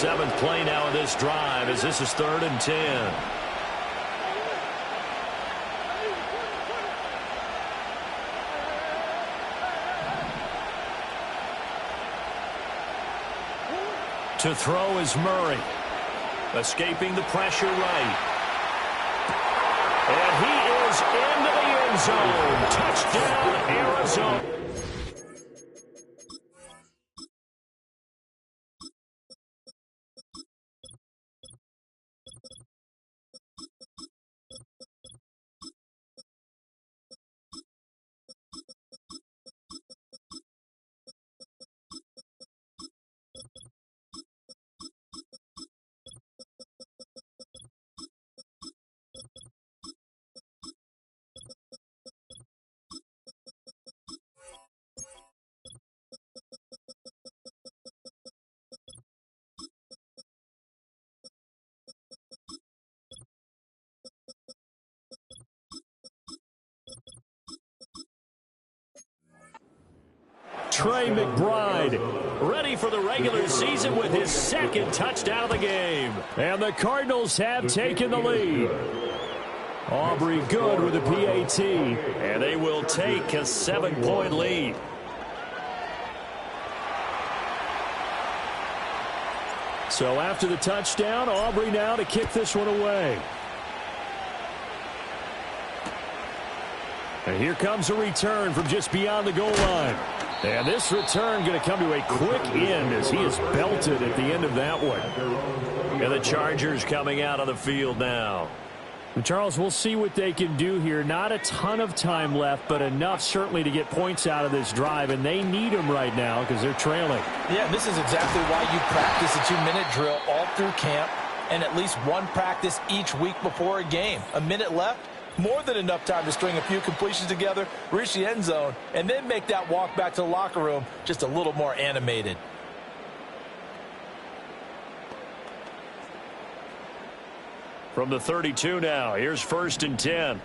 seventh play now in this drive as this is 3rd and 10. To throw is Murray. Escaping the pressure right. And he is into the end zone. Touchdown, Arizona. Trey McBride ready for the regular season with his 2nd touchdown of the game. And the Cardinals have taken the lead. Aubrey good with a PAT. And they will take a 7-point lead. So after the touchdown, Aubrey now to kick this one away. And here comes a return from just beyond the goal line. And this return going to come to a quick end as he is belted at the end of that one. And the Chargers coming out on the field now. And Charles, we'll see what they can do here. Not a ton of time left, but enough certainly to get points out of this drive. And they need them right now because they're trailing. Yeah, this is exactly why you practice a 2-minute drill all through camp and at least one practice each week before a game. A minute left. More than enough time to string a few completions together, reach the end zone, and then make that walk back to the locker room just a little more animated. From the 32 now, here's 1st and 10.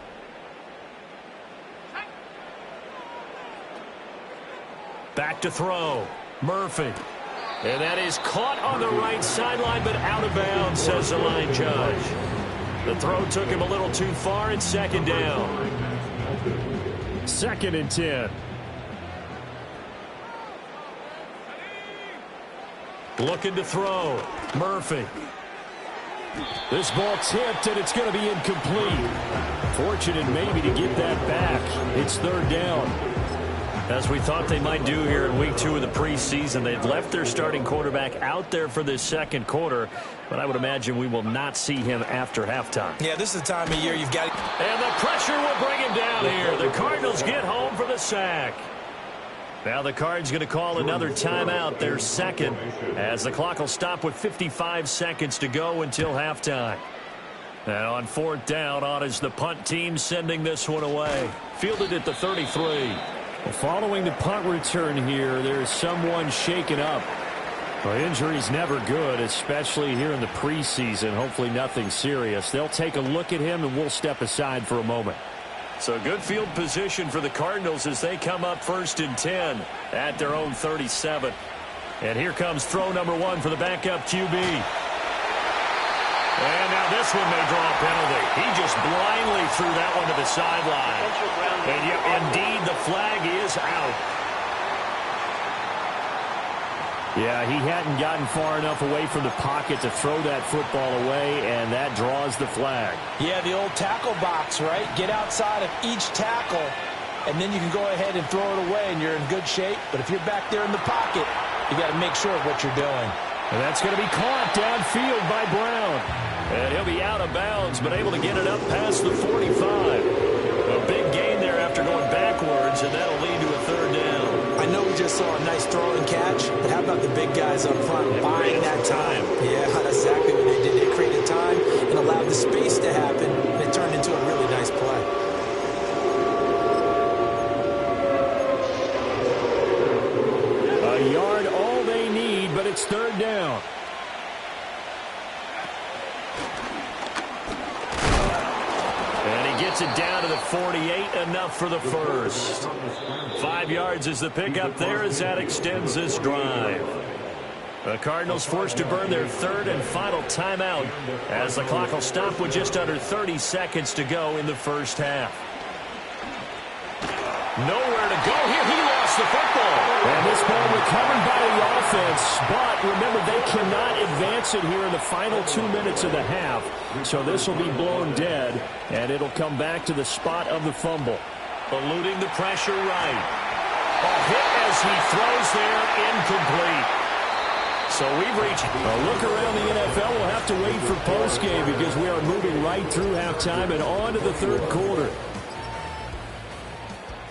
Back to throw. Murphy. And that is caught on the right sideline, but out of bounds, says the line judge. The throw took him a little too far, and 2nd down. 2nd and 10. Looking to throw. Murphy. This ball tipped, and it's going to be incomplete. Fortunate maybe to get that back. It's 3rd down. As we thought they might do here in week 2 of the preseason, they've left their starting quarterback out there for this 2nd quarter, but I would imagine we will not see him after halftime. Yeah, this is the time of year you've got. And the pressure will bring him down here. The Cardinals get home for the sack. Now the Cards going to call another timeout, their 2nd, as the clock will stop with 55 seconds to go until halftime. And on 4th down, on is the punt team sending this one away. Fielded at the 33. Following the punt return here, there's someone shaken up. Well, injury's never good, especially here in the preseason. Hopefully nothing serious. They'll take a look at him, and we'll step aside for a moment. So good field position for the Cardinals as they come up 1st and 10 at their own 37. And here comes throw number 1 for the backup QB. And now this one may draw a penalty. He just blindly threw that one to the sideline. And yet, indeed, the flag is out. Yeah, he hadn't gotten far enough away from the pocket to throw that football away, and that draws the flag. Yeah, the old tackle box, right? Get outside of each tackle, and then you can go ahead and throw it away, and you're in good shape. But if you're back there in the pocket, you got to make sure of what you're doing. And that's going to be caught downfield by Brown. And he'll be out of bounds, but able to get it up past the 45. A big gain there after going backwards, and that'll lead to a 3rd down. I know we just saw a nice throw and catch, but how about the big guys up front buying that time? Yeah, that's exactly what they did. They created time and allowed the space to happen, and it turned into a really nice play. A yard all they need, but it's 3rd down. And he gets it down to the 48, enough for the first. 5 yards is the pickup there as that extends this drive. The Cardinals forced to burn their third and final timeout as the clock will stop with just under 30 seconds to go in the first half. Nowhere to go here. He lost the football. And this ball recovered by the offense, but remember, they cannot advance it here in the final 2 minutes of the half. So this will be blown dead, and it'll come back to the spot of the fumble. Eluding the pressure right. A hit as he throws there, incomplete. So we've reached a look around the NFL. We'll have to wait for postgame because we are moving right through halftime and on to the third quarter.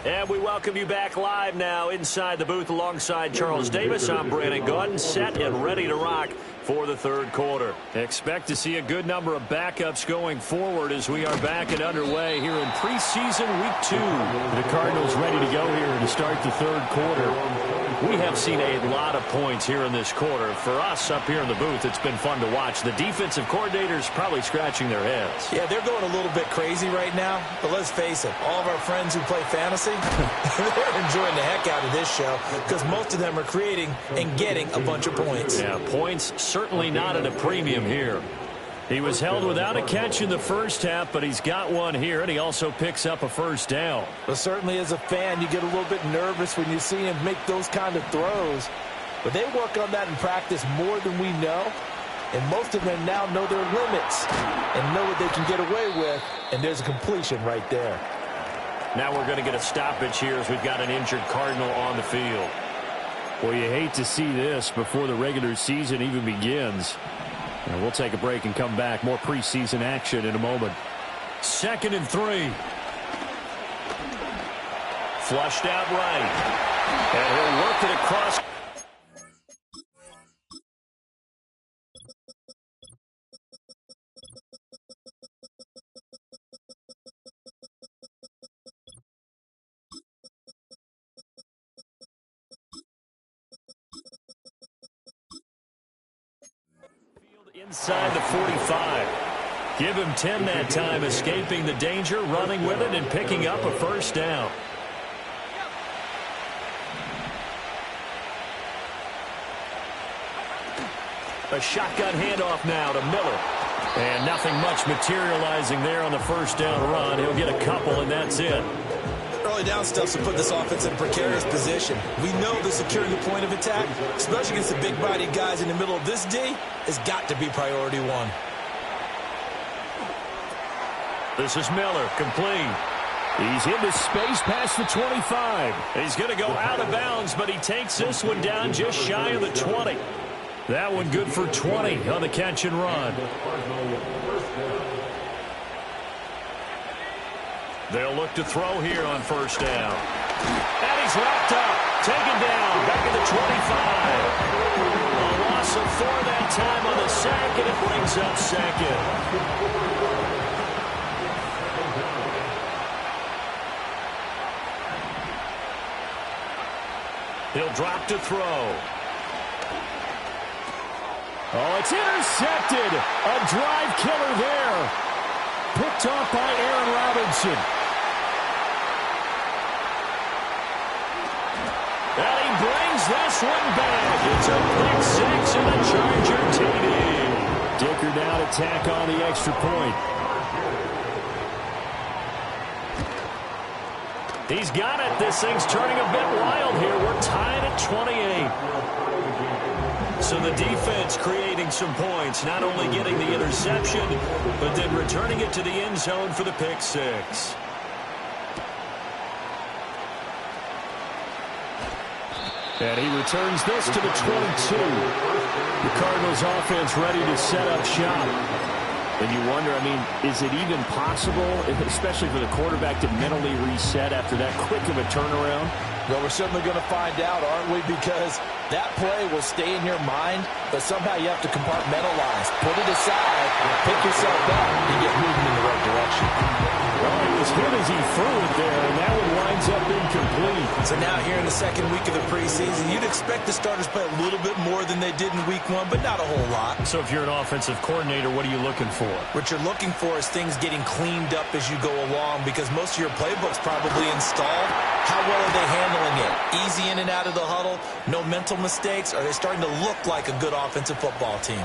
And we welcome you back live now inside the booth alongside Charles Davis. I'm Brandon Gaudin, set and ready to rock for the third quarter. Expect to see a good number of backups going forward as we are back and underway here in preseason week 2. The Cardinals ready to go here to start the third quarter. We have seen a lot of points here in this quarter. For us up here in the booth, it's been fun to watch. The defensive coordinators probably scratching their heads. Yeah, they're going a little bit crazy right now. But let's face it, all of our friends who play fantasy, they're enjoying the heck out of this show because most of them are creating and getting a bunch of points. Yeah, points certainly not at a premium here. He was held without a catch in the first half, but he's got one here, and he also picks up a first down. But certainly as a fan, you get a little bit nervous when you see him make those kind of throws. But they work on that in practice more than we know, and most of them now know their limits and know what they can get away with, and there's a completion right there. Now we're going to get a stoppage here as we've got an injured Cardinal on the field. Well, you hate to see this before the regular season even begins. And we'll take a break and come back. More preseason action in a moment. 2nd and 3. Flushed out right. And he'll work it across. Inside the 45. Give him 10 that time, escaping the danger, running with it, and picking up a first down. A shotgun handoff now to Miller. And nothing much materializing there on the first down run. He'll get a couple, and that's it. Early down stuff's to put this offense in a precarious position. We know the securing the point of attack, especially against the big-bodied guys in the middle of this D, has got to be priority one. This is Miller, complete. He's into space past the 25. He's going to go out of bounds, but he takes this one down just shy of the 20. That one good for 20 on the catch and run. They'll look to throw here on first down. And he's wrapped up. Taken down. Back at the 25. A loss of 4 that time on the sack, and it brings up 2nd. He'll drop to throw. Oh, it's intercepted. A drive killer there. Picked off by Aaron Robinson. And he brings this one back. It's a pick 6 and a Charger TD. Dicker now to tack on the extra point. He's got it. This thing's turning a bit wild here. We're tied at 28. So the defense creating some points, not only getting the interception, but then returning it to the end zone for the pick 6. And he returns this to the 22. The Cardinals offense ready to set up shop. And you wonder, I mean, is it even possible, especially for the quarterback, to mentally reset after that quick of a turnaround? Well, we're certainly going to find out, aren't we? Because that play will stay in your mind, but somehow you have to compartmentalize. Put it aside, pick yourself up, and get moving in the right direction. Well, he was hit as as he threw it there, and that one winds up incomplete. So now here in the second week of the preseason, you'd expect the starters play a little bit more than they did in week one, but not a whole lot. So if you're an offensive coordinator, what are you looking for? What you're looking for is things getting cleaned up as you go along, because most of your playbook's probably installed. How well are they handling it? Easy in and out of the huddle, no mental mistakes? Are they starting to look like a good offensive football team?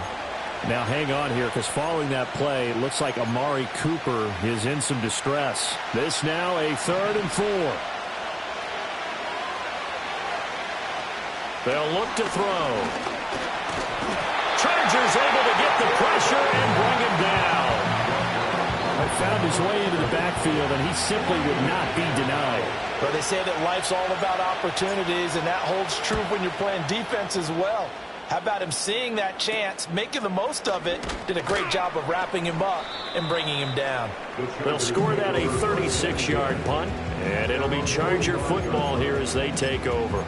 Now hang on here, because following that play, it looks like Amari Cooper is in some distress. This now a 3rd and 4. They'll look to throw. Chargers able to get the pressure and bring him down. Found his way into the backfield, and he simply would not be denied. But they say that life's all about opportunities, and that holds true when you're playing defense as well. How about him seeing that chance, making the most of it, did a great job of wrapping him up and bringing him down. They'll score that a 36-yard punt, and it'll be Charger football here as they take over.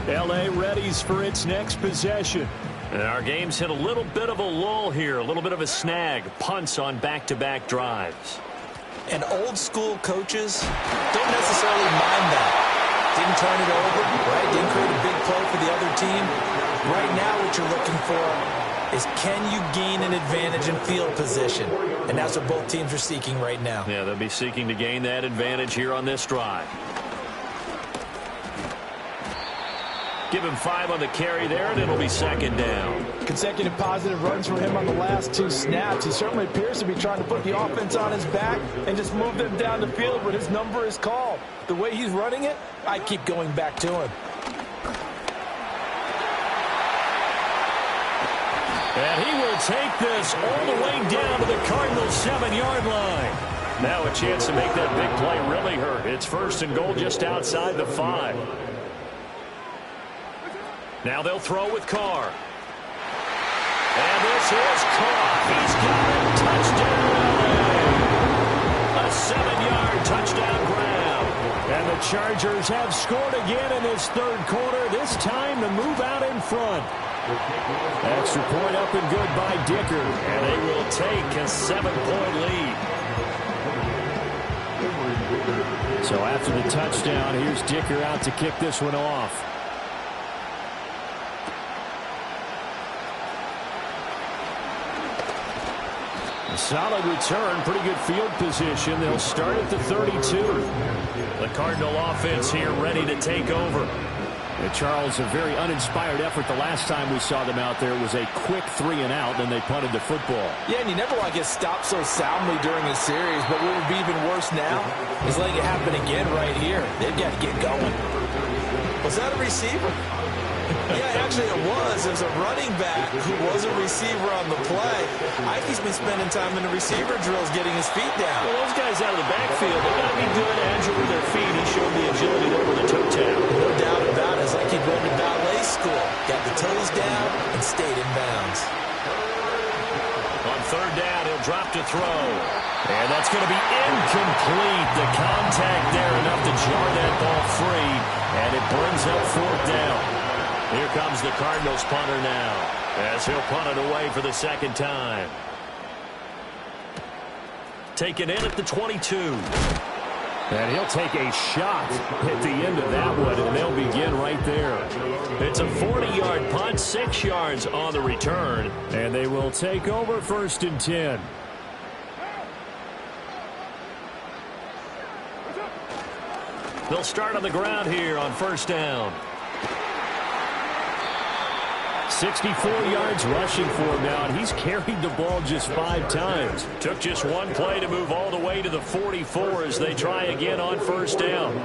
L.A. readies for its next possession. And our game's hit a little bit of a lull here, a little bit of a snag. Punts on back-to-back drives. And old-school coaches don't necessarily mind that. Didn't turn it over, right? Didn't create a big play for the other team. Right now what you're looking for is, can you gain an advantage in field position? And that's what both teams are seeking right now. Yeah, they'll be seeking to gain that advantage here on this drive. Give him 5 on the carry there, and it'll be 2nd down. Consecutive positive runs for him on the last 2 snaps. He certainly appears to be trying to put the offense on his back and just move them down the field when his number is called. The way he's running it, I keep going back to him. And he will take this all the way down to the Cardinals' 7-yard line. Now a chance to make that big play really hurt. It's 1st and goal just outside the 5. Now they'll throw with Carr. And this is caught. He's got it. Touchdown, LA. A 7-yard touchdown grab. And the Chargers have scored again in this 3rd quarter. This time to move out in front. Extra point up and good by Dicker. And they will take a 7-point lead. So after the touchdown, here's Dicker out to kick this one off. Solid return, pretty good field position. They'll start at the 32. The Cardinal offense here ready to take over. And Charles, a very uninspired effort the last time we saw them out there. It was a quick 3-and-out, then they punted the football. Yeah, and you never want to get stopped so soundly during a series, but what would be even worse now is letting it happen again right here. They've got to get going. Was that a receiver? Yeah, actually it was. It was a running back who was a receiver on the play. Ike's been spending time in the receiver drills getting his feet down. Well, those guys out of the backfield, they've got to be good, agile with their feet. He showed the agility there with the toe tap. No doubt about it. It's like he'd gone to ballet school. Got the toes down and stayed in bounds. On 3rd down, he'll drop to throw. And that's going to be incomplete. The contact there enough to jar that ball free. And it brings up 4th down. Here comes the Cardinals punter now, as he'll punt it away for the 2nd time. Taken in at the 22. And he'll take a shot at the end of that one, and they'll begin right there. It's a 40-yard punt, 6 yards on the return. And they will take over 1st and 10. They'll start on the ground here on 1st down. 64 yards rushing for him now, and he's carried the ball just 5 times. Took just one play to move all the way to the 44 as they try again on 1st down.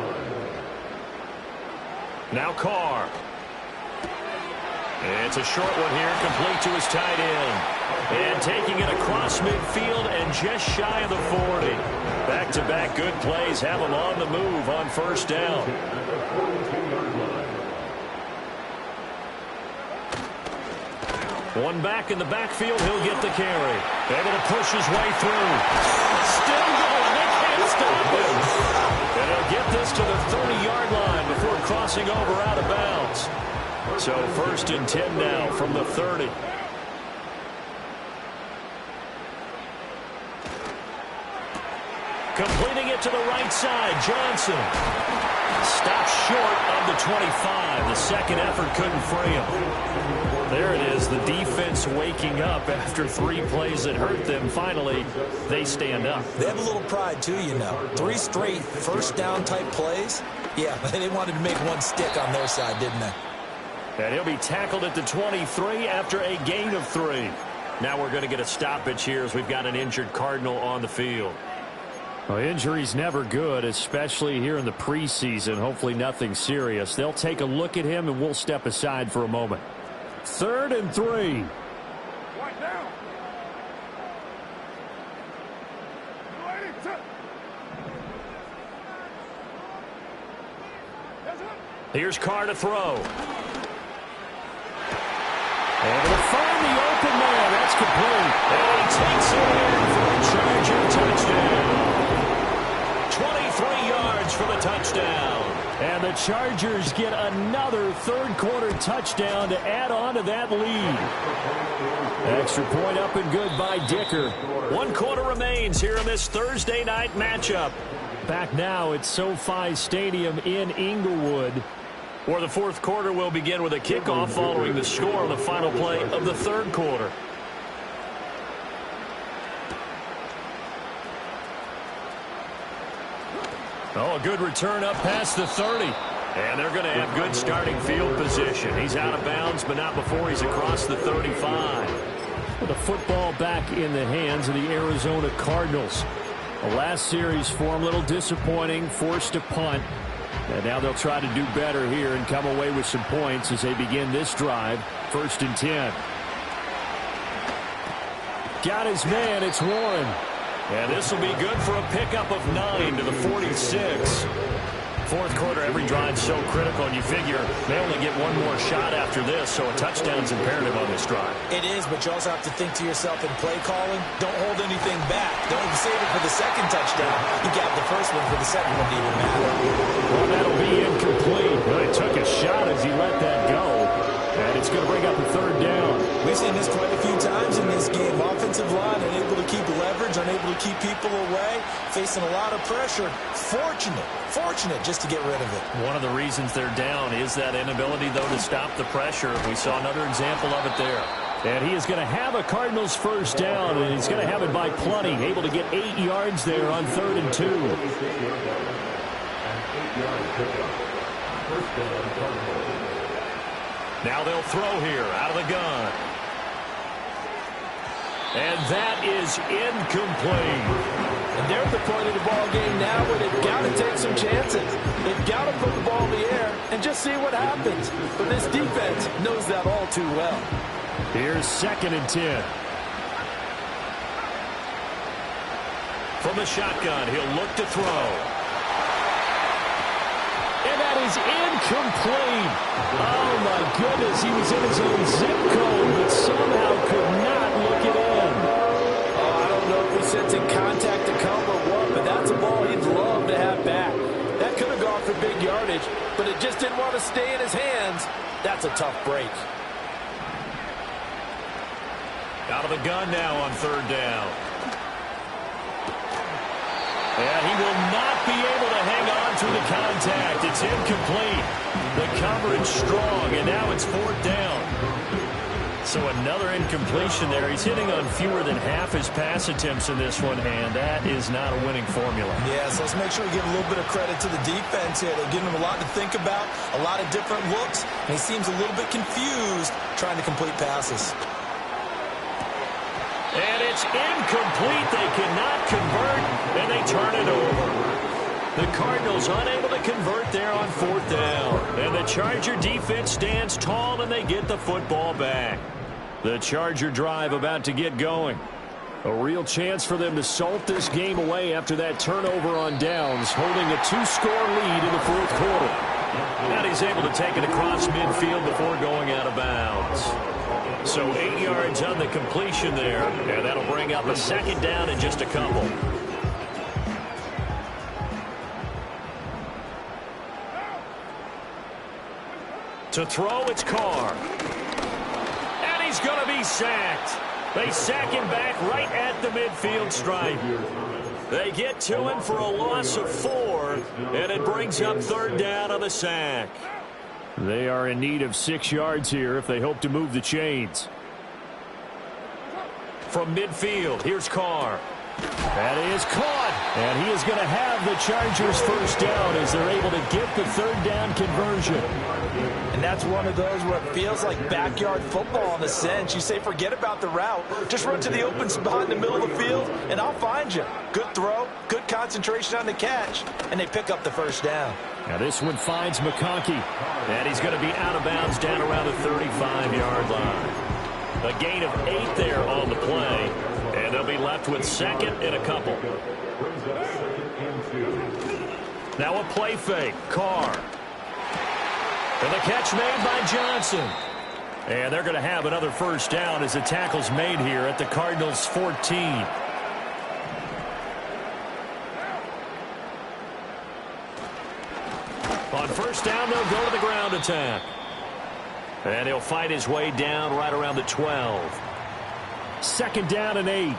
Now Carr. It's a short one here, complete to his tight end. And taking it across midfield and just shy of the 40. Back-to-back good plays have him on the move on 1st down. One back in the backfield, he'll get the carry. Able to push his way through. Still going, they can't stop him. And he'll get this to the 30-yard line before crossing over out of bounds. So 1st and 10 now from the 30. Completing it to the right side, Johnson. Stopped short of the 25. The second effort couldn't free him. There it is, the defense waking up after 3 plays that hurt them. Finally, they stand up. They have a little pride, too, you know. 3 straight first down type plays. Yeah, they wanted to make one stick on their side, didn't they? And he'll be tackled at the 23 after a gain of 3. Now we're going to get a stoppage here as we've got an injured Cardinal on the field. Well, injury's never good, especially here in the preseason. Hopefully nothing serious. They'll take a look at him, and we'll step aside for a moment. 3rd and 3. Here's Carr to throw. And he'll find the open man. That's complete. And he takes it in for a Charger touchdown. 23 yards for the touchdown. And the Chargers get another third-quarter touchdown to add on to that lead. Extra point up and good by Dicker. 1 quarter remains here in this Thursday night matchup. Back now at SoFi Stadium in Inglewood. Where the 4th quarter will begin with a kickoff following the score on the final play of the 3rd quarter. Oh, a good return up past the 30. And they're going to have good starting field position. He's out of bounds, but not before he's across the 35. With the football back in the hands of the Arizona Cardinals. The last series for them, a little disappointing, forced to punt. And now they'll try to do better here and come away with some points as they begin this drive. 1st and 10. Got his man. It's Warren. And this will be good for a pickup of 9 to the 46. 4th quarter, every drive so critical, and you figure they only get one more shot after this, so a touchdown's imperative on this drive. It is, but you also have to think to yourself in play calling, don't hold anything back. Don't even save it for the second touchdown. You got the first one for the second one to even matter. Well, that'll be incomplete. Well, he took a shot as he let that go. And it's going to bring up a 3rd down. We've seen this quite a few times in this game. Offensive line unable to keep leverage, unable to keep people away, facing a lot of pressure. Fortunate just to get rid of it. One of the reasons they're down is that inability, though, to stop the pressure. We saw another example of it there. And he is going to have a Cardinals 1st down, and he's going to have it by plenty. Able to get 8 yards there on 3rd and 2. Now they'll throw here out of the gun. And that is incomplete. And they're at the point of the ball game now where they've got to take some chances. They've got to put the ball in the air and just see what happens. But this defense knows that all too well. Here's 2nd and 10. From the shotgun, he'll look to throw. And that is incomplete. Oh, my goodness. He was in his own zip code, but somehow could not look it in. Oh, I don't know if he's sensing contact to come or what, but that's a ball he'd love to have back. That could have gone for big yardage, but it just didn't want to stay in his hands. That's a tough break. Out of the gun now on 3rd down. And he will not be able to hang on through the contact. It's incomplete. The coverage strong, and now it's 4th down. So another incompletion there. He's hitting on fewer than half his pass attempts in this one, and that is not a winning formula. Yes, let's make sure we give a little bit of credit to the defense here. They're giving him a lot to think about, a lot of different looks, and he seems a little bit confused trying to complete passes. And it's incomplete. They cannot convert, and they turn it over. The Cardinals unable to convert there on 4th down. And the Charger defense stands tall, and they get the football back. The Charger drive about to get going. A real chance for them to salt this game away after that turnover on downs, holding a 2-score lead in the 4th quarter. And he's able to take it across midfield before going out of bounds. So 8 yards on the completion there, and that'll bring up a 2nd down in just a couple. To throw, it's Carr. And he's going to be sacked. They sack him back right at the midfield stripe. They get to him for a loss of 4, and it brings up third down on the sack. They are in need of 6 yards here if they hope to move the chains. From midfield, here's Carr. That is caught, and he is going to have the Chargers first down as they're able to get the third down conversion. And that's one of those where it feels like backyard football in a sense. You say forget about the route. Just run to the open spot in the middle of the field, and I'll find you. Good throw, good concentration on the catch, and they pick up the first down. Now this one finds McConkey. And he's going to be out of bounds down around the 35-yard line. A gain of 8 there on the play. And they'll be left with second and a couple. Now a play fake. Carr. And the catch made by Johnson. And they're going to have another first down as the tackle's made here at the Cardinals' 14. On first down, they'll go to the ground attack. And he'll fight his way down right around the 12. Second down and 8.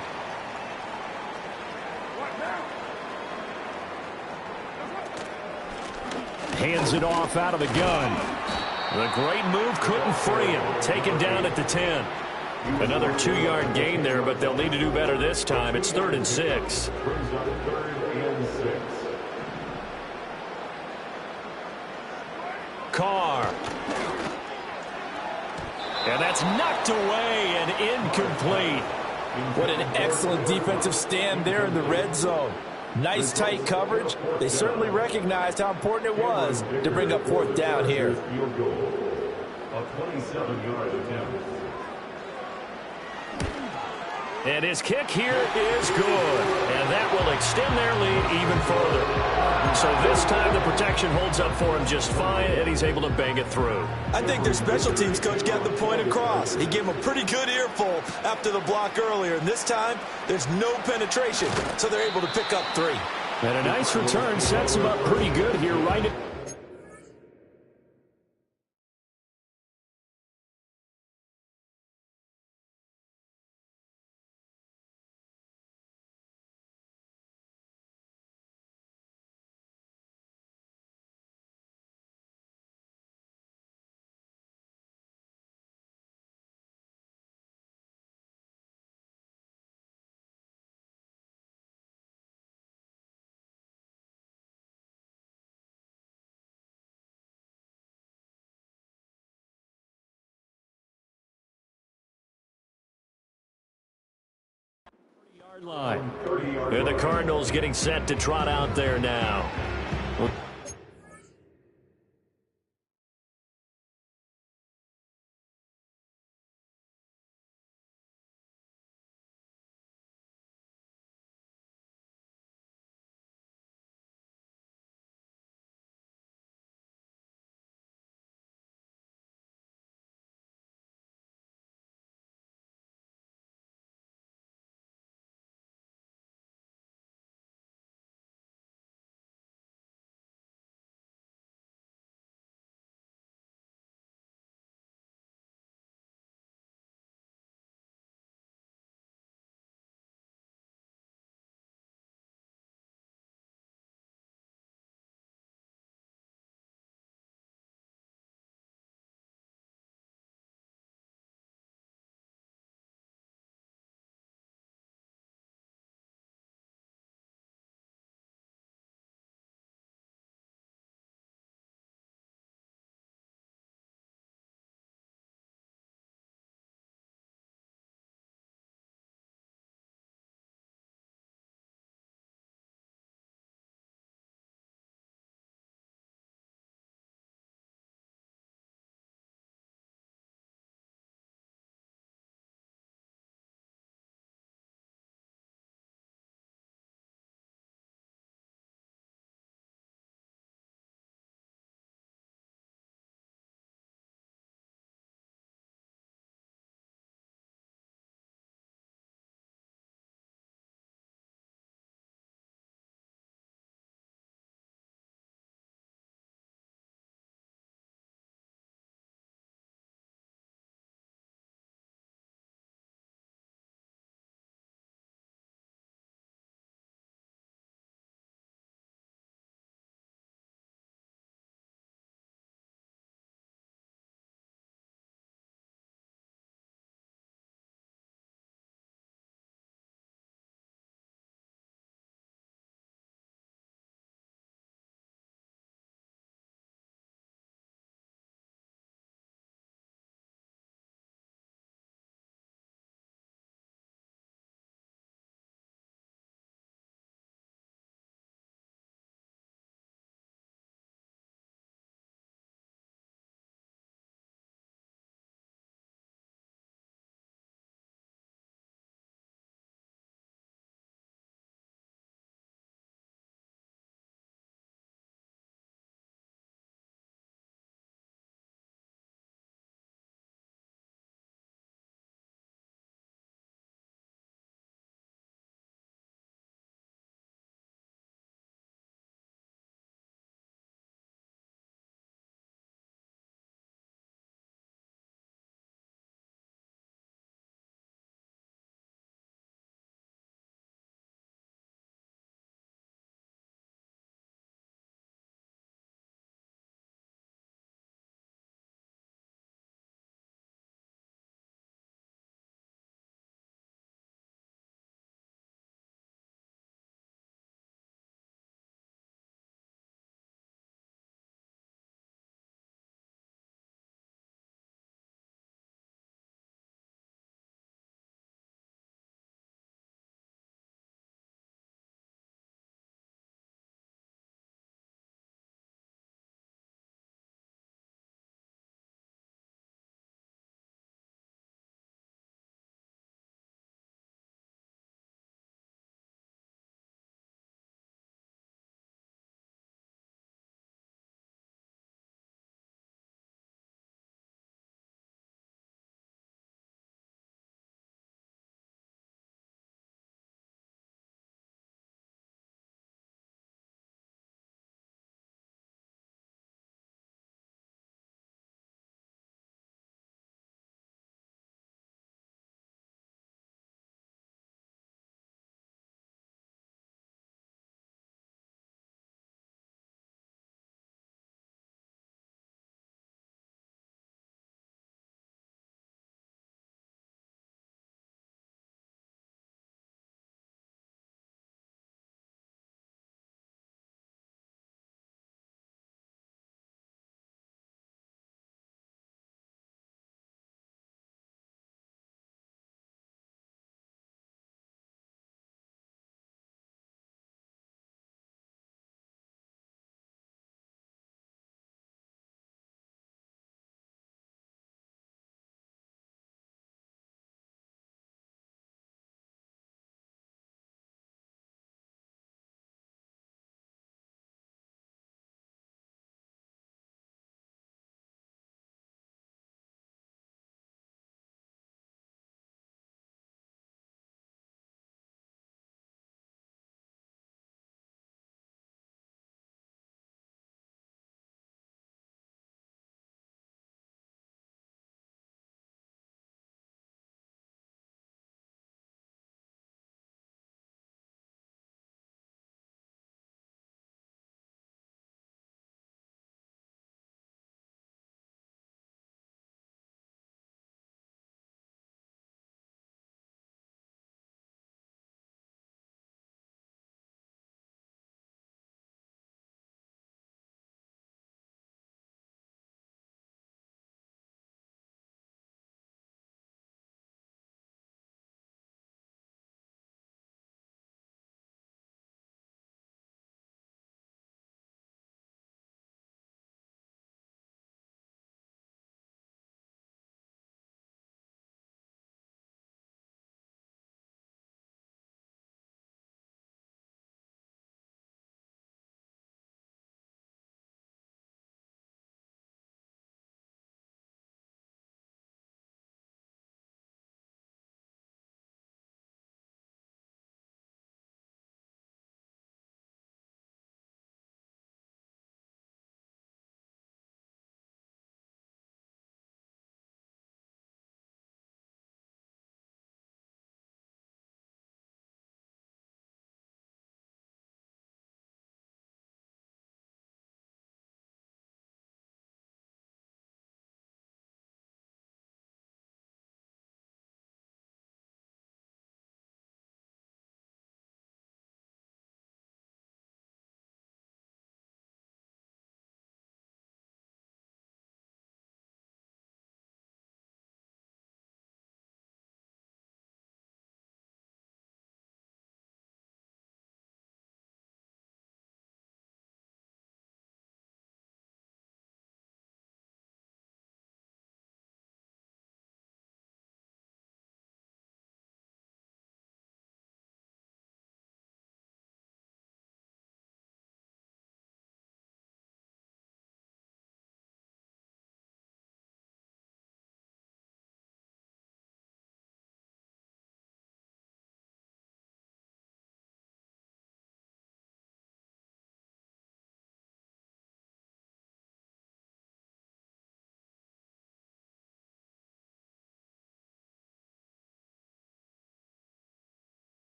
Hands it off out of the gun. The great move couldn't free him. Taken down at the 10. Another 2-yard gain there, but they'll need to do better this time. It's 3rd and 6. Carr. And that's knocked away and incomplete. What an excellent defensive stand there in the red zone. Nice tight coverage. They certainly recognized how important it was to bring up fourth down here. A 27-yard attempt. And his kick here is good. And that will extend their lead even further. So this time the protection holds up for him just fine, and he's able to bang it through. I think their special teams coach got the point across. He gave him a pretty good earful after the block earlier. And this time, there's no penetration, so they're able to pick up 3. And a nice return sets him up pretty good here right at line. And the Cardinals getting set to trot out there now.